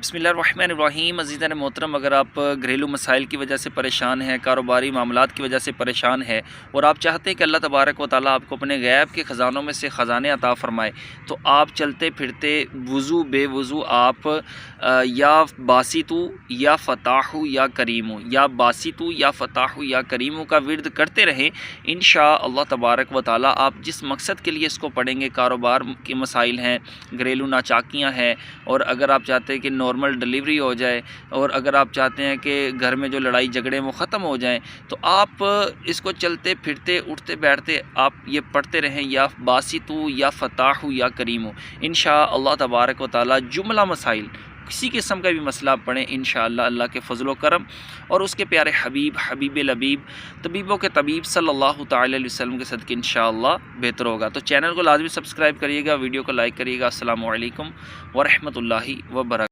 बिस्मिल्लाहिर्रहमानिर्रहीम। अज़ीज़ान मोहतरम, अगर आप घरेलू मसाइल की वजह से परेशान हैं, कारोबारी मामलात की वजह से परेशान है और आप चाहते हैं कि अल्लाह तबारक व तआला आपको अपने गैब के ख़ज़ानों में से ख़ज़ाने अता फ़रमाए, तो आप चलते फिरते वज़ू बेवज़ू आप या बासितु या फ़ताहु या करीमु या बासितु या फ़ताहु या करीमु का विर्द करते रहें। इंशाअल्लाह तबारक व तआला आप जिस मकसद के लिए इसको पढ़ेंगे, कारोबार के मसाइल हैं, घरेलू नाचाकियाँ हैं, और अगर आप चाहते हैं कि नॉर्मल डिलीवरी हो जाए, और अगर आप चाहते हैं कि घर में जो लड़ाई झगड़े वो ख़त्म हो जाएं, तो आप इसको चलते फिरते उठते बैठते आप ये पढ़ते रहें, या बासितु या फ़ताहु या करीमु। इंशाअल्लाह तबारक व तआला जुमला मसाइल, किसी किस्म का भी मसला आप पढ़ें, इंशाअल्लाह अल्लाह के फजल व करम और उसके प्यारे हबीब हबीब लबीब तबीबों के तबीब सल्लल्लाहु तआला अलैहि वसल्लम के सदक़े इंशाअल्लाह बेहतर होगा। तो चैनल को लाजमी सब्सक्राइब करिएगा, वीडियो को लाइक करिएगा। अस्सलामु अलैकुम व रहमतुल्लाहि व बरकातहू।